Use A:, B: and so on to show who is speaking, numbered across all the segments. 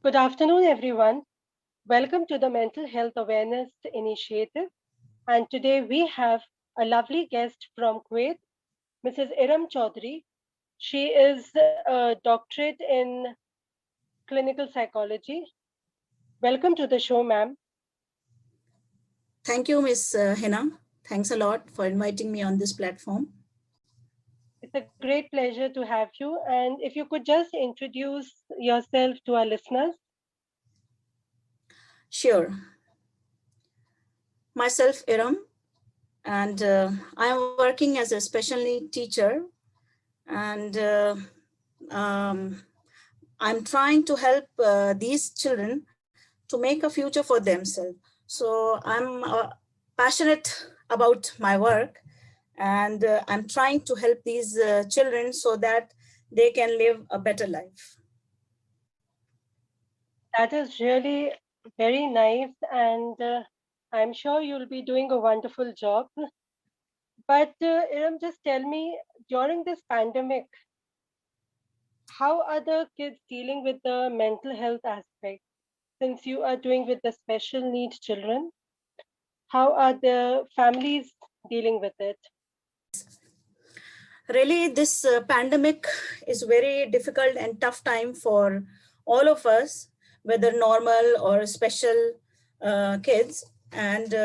A: Good afternoon, everyone. Welcome to the Mental Health Awareness Initiative. And today we have a lovely guest from Kuwait, Mrs. Iram Chaudhary. She is a doctorate in clinical psychology. Welcome to the show, ma'am.
B: Thank you, Miss Hina. Thanks a lot for inviting me on this platform.
A: It's a great pleasure to have you. And if you could just introduce yourself to our listeners.
B: Sure. Myself, Iram, and I am working as a special need teacher, and I'm trying to help these children to make a future for themselves. So I'm passionate about my work, and I'm trying to help these children so that they can live a better life.
A: That is really very nice. And I'm sure you'll be doing a wonderful job. But Iram, just tell me, during this pandemic, how are the kids dealing with the mental health aspect? Since you are doing with the special needs children, how are the families dealing with it?
B: Really, this pandemic is very difficult and tough time for all of us, whether normal or special kids, and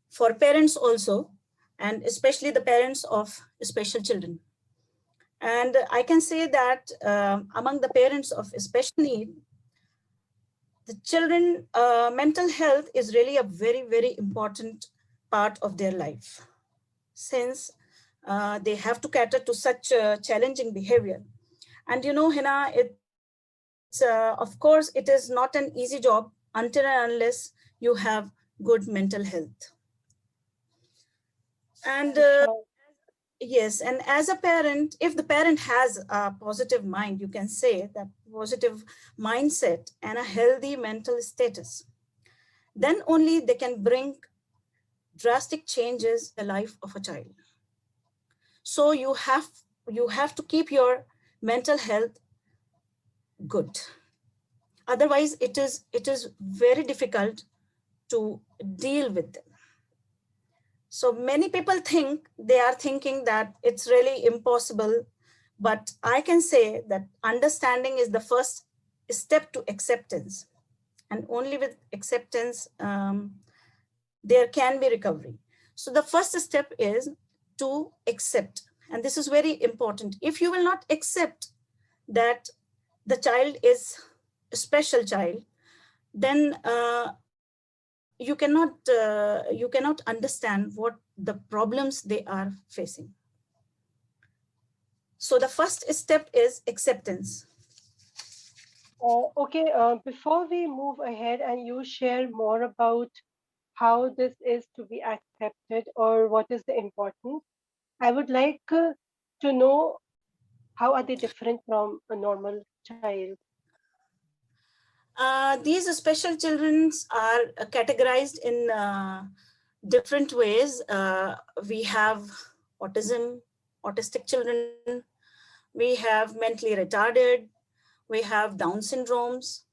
B: for parents also, and especially the parents of special children. And I can say that among the parents of special need, the children mental health is really a very, very important part of their life, since they have to cater to such challenging behavior. And you know, Hina, of course, it is not an easy job until and unless you have good mental health. And
A: I'm sure.
B: yes, and as a parent, if the parent has a positive mind, you can say that positive mindset and a healthy mental status, then only they can bring drastic changes in the life of a child. So you have to keep your mental health good. Otherwise, it is very difficult to deal with them. So many people think they are thinking that it's really impossible, but I can say that understanding is the first step to acceptance, and only with acceptance there can be recovery. So the first step is to accept, and this is very important. If you will not accept that the child is a special child, then you cannot understand what the problems they are facing. So the first step is acceptance.
A: Okay, before we move ahead and you share more about how this is to be accepted or what is the importance, I would like to know how are they different from a normal child?
B: These special children are categorized in different ways. We have autism, autistic children, we have mentally retarded, we have Down syndromes.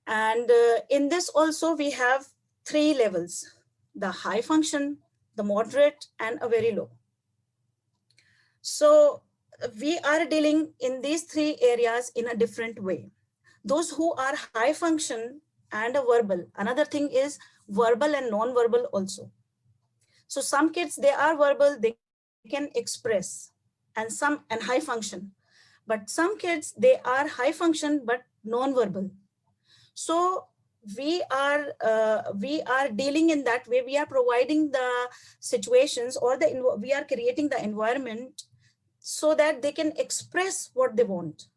B: And in this also, we have three levels: the high function, the moderate, and a very low. So we are dealing in these three areas in a different way. Those who are high function and a verbal, another thing is verbal and non-verbal also. So some kids, they are verbal, they can express, and high function. But some kids, they are high function but non-verbal. So we are dealing in that way. We are providing the situations, or we are creating the environment so that they can express what they want.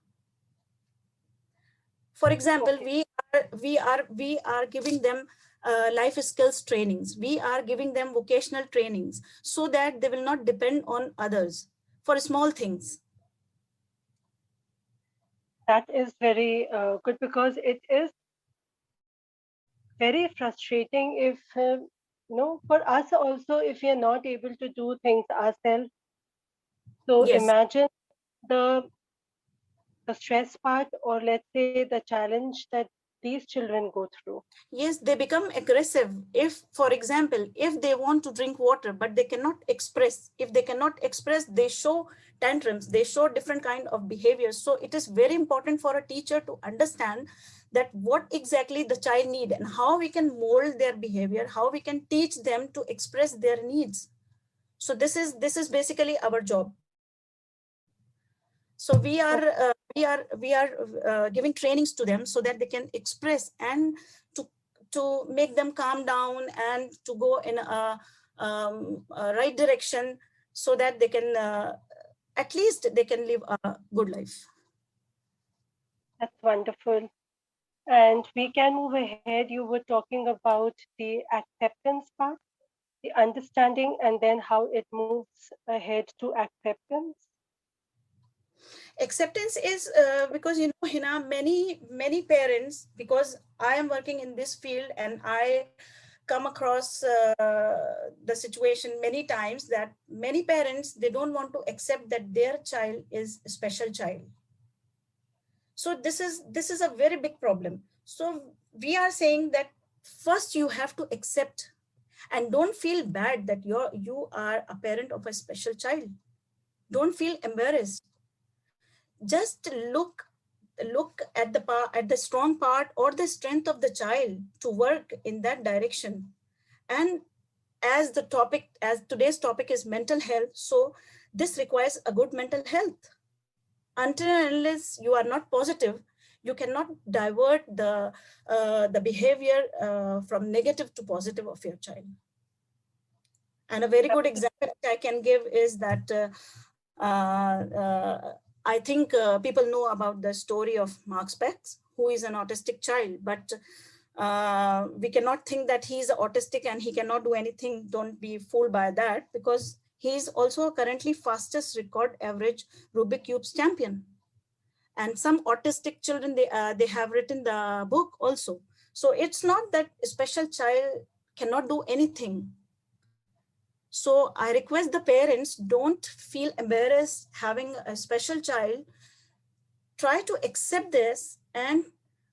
B: For example,
A: Okay,
B: we are giving them life skills trainings. We are giving them vocational trainings so that they will not depend on others for small things.
A: that is very good because it is very frustrating if, for us also, if we are not able to do things ourselves. So
B: Yes.
A: imagine the the stress part, or let's say the challenge that these children go through.
B: Yes, they become aggressive. If, for example, if they want to drink water but they cannot express, if they cannot express, they show tantrums, they show different kind of behaviors. So it is very important for a teacher to understand that what exactly the child need and how we can mold their behavior, how we can teach them to express their needs. So this is basically our job. So we are giving trainings to them so that they can express and to make them calm down and to go in a right direction, so that they can at least they can live a good life.
A: That's wonderful. And we can move ahead. You were talking about the acceptance part, the understanding, and then how it moves ahead to acceptance.
B: Acceptance is because, you know, Hina, many parents, because I am working in this field and I come across the situation many times that many parents, they don't want to accept that their child is a special child. So this is a very big problem. So we are saying that first you have to accept, and don't feel bad that you are a parent of a special child. Don't feel embarrassed. Just look at the strong part or the strength of the child to work in that direction. And as today's topic is mental health, so this requires a good mental health. Until and unless you are not positive, you cannot divert the behavior from negative to positive of your child. And a very good example I can give is that I think people know about the story of Mark Specs, who is an autistic child, but we cannot think that he's autistic and he cannot do anything. Don't be fooled by that, because he is also currently fastest record average Rubik Cubes champion. And some autistic children, they have written the book also. So it's not that a special child cannot do anything. So I request the parents, don't feel embarrassed having a special child. Try to accept this and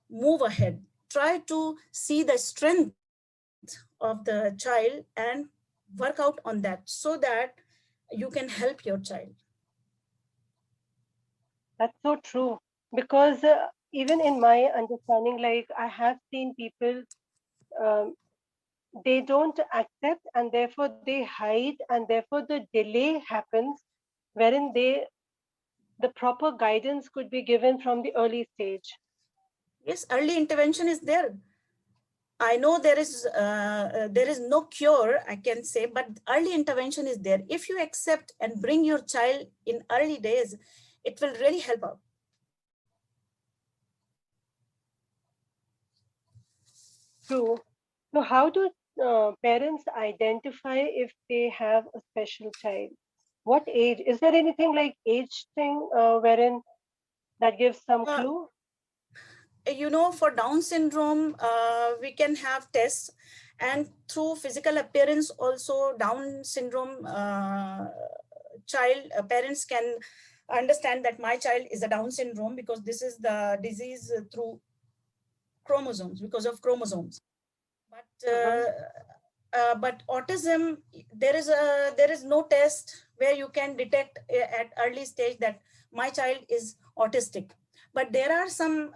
B: move ahead. Try to see the strength of the child and work out on that, so that you can help your child.
A: That's so true. Because even in my understanding, like I have seen people, um, they don't accept and therefore they hide, and therefore the delay happens, wherein the proper guidance could be given from the early stage.
B: Yes, early intervention is there. I know there is no cure, I can say, but early intervention is there. If you accept and bring your child in early days, it will really help out.
A: True. So, how do parents identify if they have a special child? What age? Is there anything like age thing wherein that gives some
B: Uh,
A: clue?
B: you know, for Down syndrome, we can have tests, and through physical appearance also Down syndrome child parents can understand that my child is a Down syndrome, because this is the disease through chromosomes, because of chromosomes. But
A: Mm-hmm.
B: but autism, there is no test where you can detect at early stage that my child is autistic. But there are some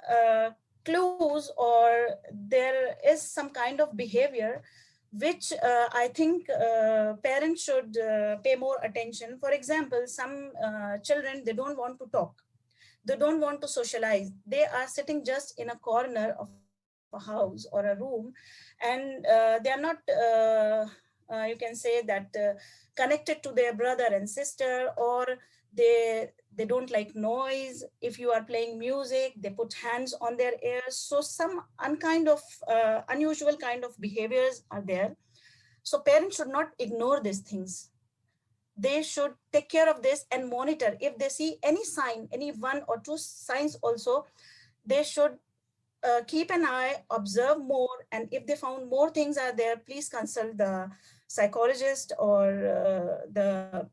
B: clues, or there is some kind of behavior which I think parents should pay more attention. For example, some children, they don't want to talk, they don't want to socialize, they are sitting just in a corner of a house or a room, and they are not you can say that connected to their brother and sister, or they don't like noise. If you are playing music, they put hands on their ears. So some unkind of unusual kind of behaviors are there. So parents should not ignore these things. They should take care of this and monitor. If they see any sign, any one or two signs also, they should keep an eye, observe more, and if they found more things are there, please consult the psychologist or the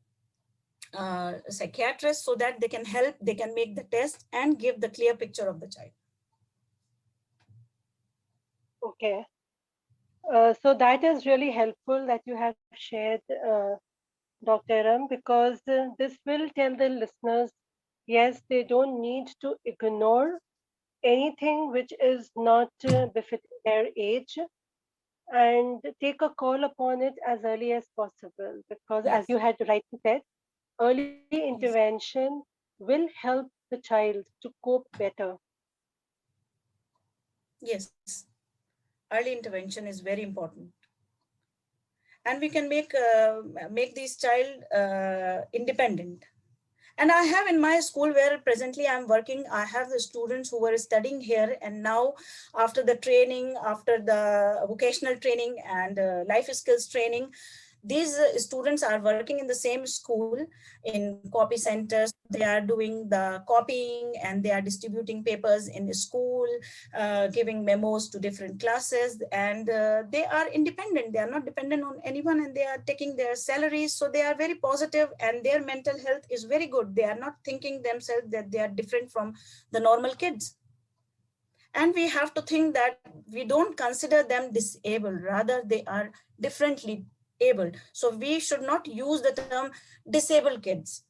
B: psychiatrist, so that they can help, they can make the test and give the clear picture of the child.
A: Okay. So that is really helpful that you have shared, Dr. Ram, because this will tell the listeners, yes, they don't need to ignore anything which is not befitting their age, and take a call upon it as early as possible. Because, as
B: Yes,
A: you had rightly said, early
B: yes,
A: intervention will help the child to cope better.
B: yes. Early intervention is very important, and we can make these child independent. And I have in my school where presently I'm working, I have the students who were studying here, and now after the training, after the vocational training and life skills training, these students are working in the same school in copy centers. They are doing the copying and they are distributing papers in the school, giving memos to different classes, and they are independent. They are not dependent on anyone, and they are taking their salaries. So they are very positive, and their mental health is very good. They are not thinking themselves that they are different from the normal kids. And we have to think that we don't consider them disabled, rather they are differently abled. So we should not use the term disabled kids.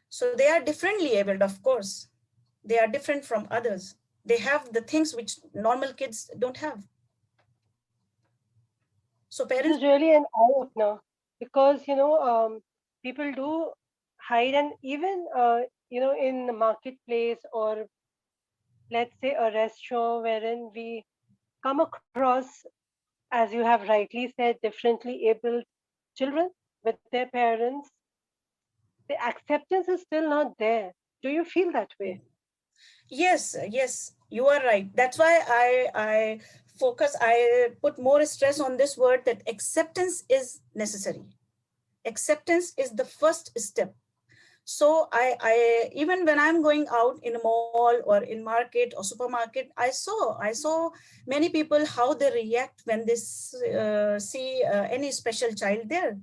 B: So they are differently abled, of course. They are different from others. They have the things which normal kids don't have. So
A: This
B: parents,
A: is really an eye opener because people do hide, and even in the marketplace, or let's say a restaurant wherein we come across, as you have rightly said, differently abled children with their parents, the acceptance is still not there. Do you feel that way?
B: yes, yes, you are right. That's why I put more stress on this word, that acceptance is necessary. Acceptance is the first step. So I even when I'm going out in a mall or in market or supermarket, I saw many people how they react when they see any special child there.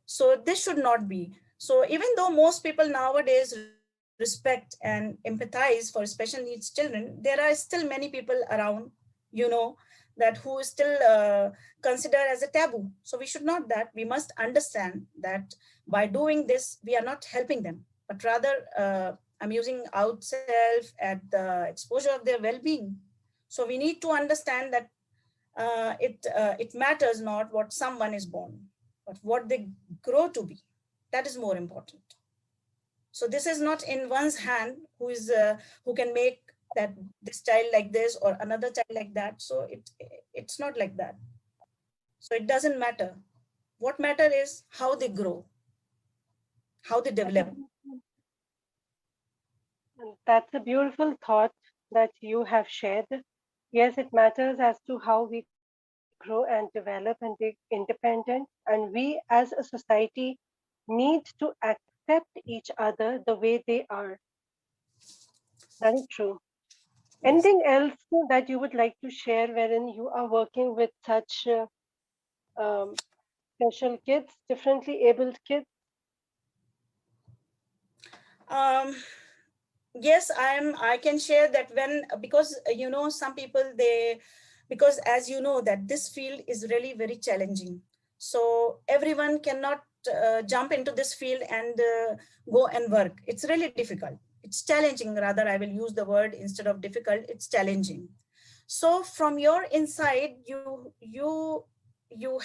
B: So this should not be. So even though most people nowadays respect and empathize for special needs children, there are still many people around, you know, that who still consider as a taboo. So we should not that. We must understand that by doing this, we are not helping them, but rather I'm using ourselves at the exposure of their well-being. So we need to understand that it matters not what someone is born, but what they grow to be. That is more important. So this is not in one's hand who can make that this child like this or another child like that. So it's not like that. So it doesn't matter. What matter is how they grow, how they
A: That's a
B: develop.
A: that's a beautiful thought that you have shared. Yes, it matters as to how we grow and develop and be independent, and we as a society need to accept each other the way they are. That is true.
B: Yes.
A: Anything else that you would like to share wherein you are working with such um, special kids, differently abled kids?
B: Um, yes, I can share that when, because some people they, because as you know that this field is really very challenging. So everyone cannot jump into this field and go and work. It's really difficult. It's challenging, rather I will use the word instead of difficult. It's challenging. So from your inside, you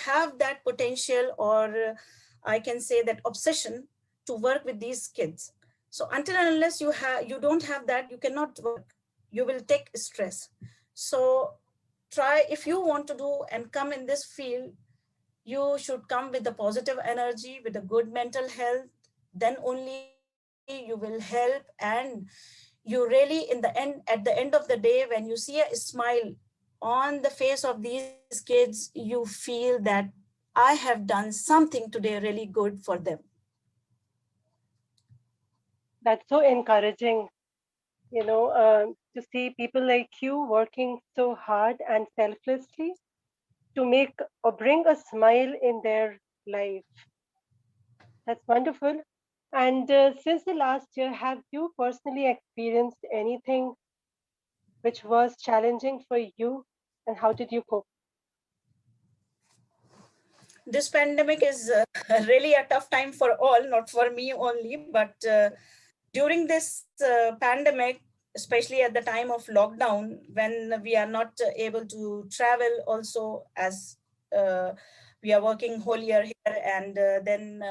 B: have that potential, or I can say that obsession to work with these kids. So until and unless you don't have that, you cannot work. You will take stress. So try, if you want to do and come in this field, you should come with the positive energy, with a good mental health. Then only you will help. And you really, at the end of the day, when you see a smile on the face of these kids, you feel that I have done something today really good for them.
A: That's so encouraging, to see people like you working so hard and selflessly to make or bring a smile in their life. That's wonderful. And since the last year, have you personally experienced anything which was challenging for you, and how did you cope?
B: This pandemic is really a tough time for all, not for me only, but during this pandemic, especially at the time of lockdown, when we are not able to travel also, as uh, we are working whole year here, and then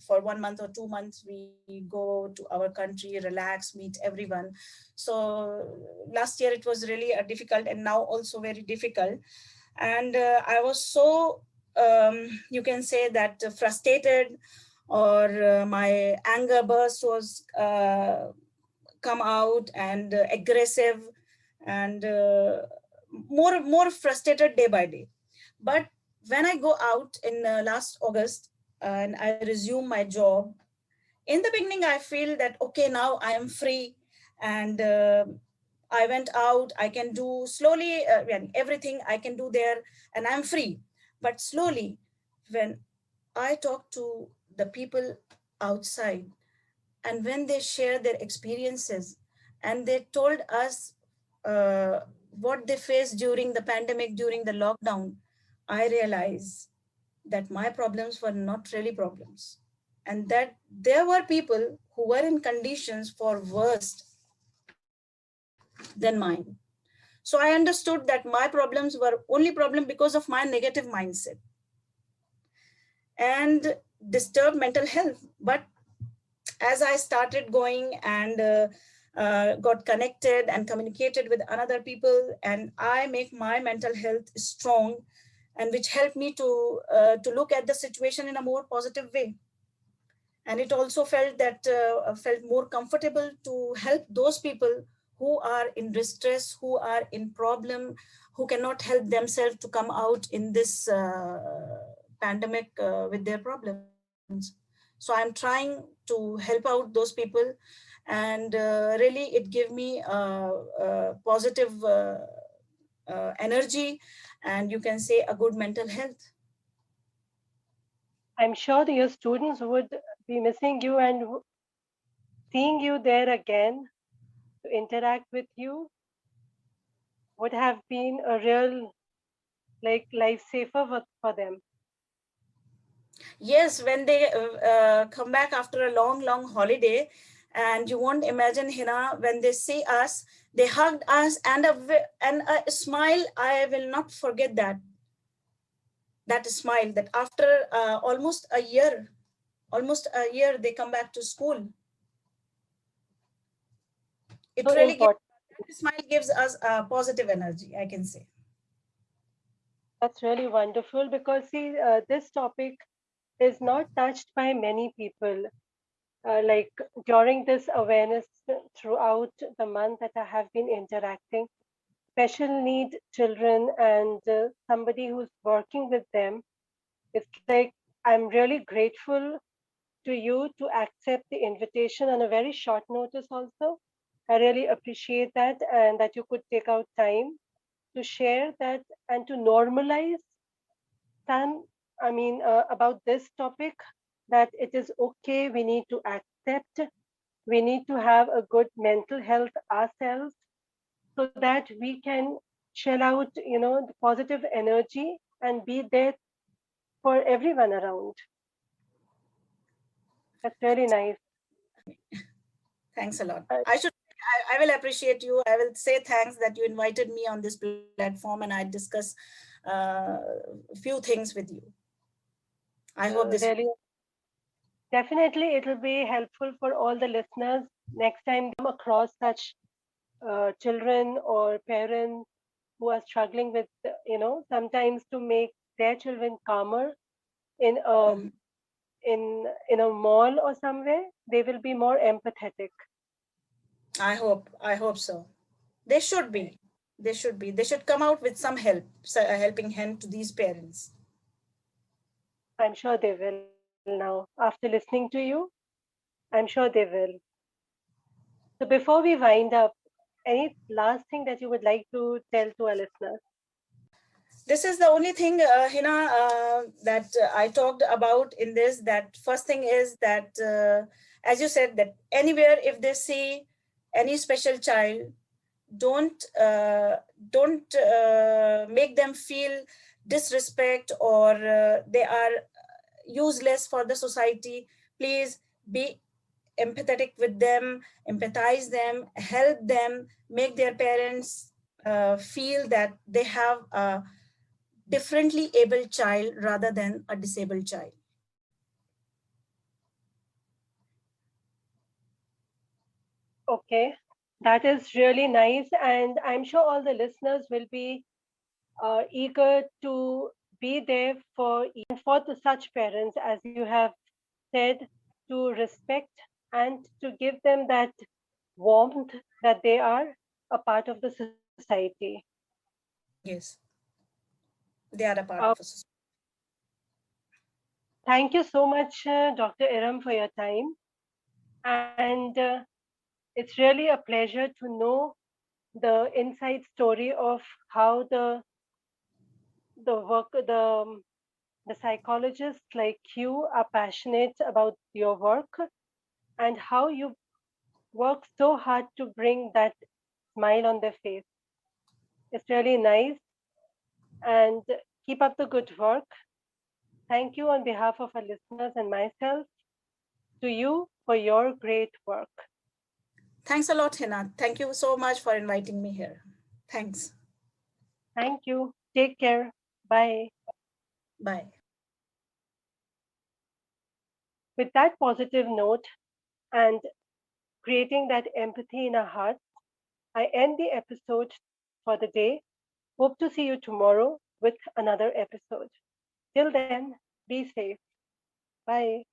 B: for 1 month or 2 months we go to our country, relax, meet everyone. So last year it was really difficult, and now also very difficult. And I was so, you can say that, frustrated, or my anger burst was come out, and aggressive, and more frustrated day by day. But when I go out in last August, and I resume my job, in the beginning I feel that okay, now I am free, and I went out, I can do slowly, everything I can do there, and I'm free. But slowly, when I talk to the people outside, and when they share their experiences, and they told us uh, what they faced during the pandemic, during the lockdown, I realized that my problems were not really problems, and that there were people who were in conditions for worse than mine. So I understood that my problems were only problem because of my negative mindset and disturbed mental health. But as I started going, and got connected and communicated with another people, and I make my mental health strong, and which helped me to look at the situation in a more positive way. And it also felt that felt more comfortable to help those people who are in distress, who are in problem, who cannot help themselves to come out in this pandemic with their problems. So I'm trying to help out those people, and really it gave me positive energy, and you can say a good mental health.
A: I'm sure that your students would be missing you, and seeing you there again to interact with you would have been a real lifesaver for them.
B: Yes, when they come back after a long holiday, and you won't imagine, Hina, when they see us, they hugged us, and and a smile. I will not forget that smile. That after almost a year, they come back to school. It
A: So
B: really gives,
A: important.
B: that smile gives us positive energy, I can say.
A: That's really wonderful because, see, this topic is not touched by many people. Like during this awareness throughout the month that I have been interacting, special need children and somebody who's working with them, it's like I'm really grateful to you to accept the invitation on a very short notice also. I really appreciate that and that you could take out time to share that and to normalize some, about this topic, that it is okay, we need to accept, we need to have a good mental health ourselves so that we can shell out, the positive energy and be there for everyone around. That's really nice.
B: Thanks a lot.
A: Uh,
B: I will appreciate you. I will say thanks that you invited me on this platform, and I discuss uh, a few things with you. I hope this.
A: Really, definitely, it will be helpful for all the listeners next time they come across such children or parents who are struggling with, sometimes to make their children calmer in
B: Mhm.
A: in a mall or somewhere, they will be more empathetic.
B: I hope so. They should be. They should be. They should come out with some help, a helping hand to these parents.
A: I'm sure they will now. After listening to you, I'm sure they will. So before we wind up, any last thing that you would like to tell to our listeners?
B: This is the only thing, Hina, that I talked about in this. That first thing is that, as you said, that anywhere if they see any special child, don't make them feel disrespect, or they are useless for the society. Please be empathetic with them, empathize them, help them, make their parents feel that they have a differently able child rather than a disabled child.
A: Okay, that is really nice. And I'm sure all the listeners will be eager to be there for for such parents, as you have said, to respect and to give them that warmth that they are a part of the society.
B: Yes, they are a part
A: Uh,
B: of a society.
A: Thank you so much, Dr. Iram, for your time. And it's really a pleasure to know the inside story of how the work the psychologists like you are passionate about your work and how you work so hard to bring that smile on their face. It's really nice, and keep up the good work. Thank you on behalf of our listeners and myself to you for your great work.
B: Thanks a lot, Hina. Thank you so much for inviting me here. Thanks.
A: Thank you. Take care. Bye.
B: Bye.
A: With that positive note and creating that empathy in our hearts, I end the episode for the day. Hope to see you tomorrow with another episode. Till then, be safe. Bye.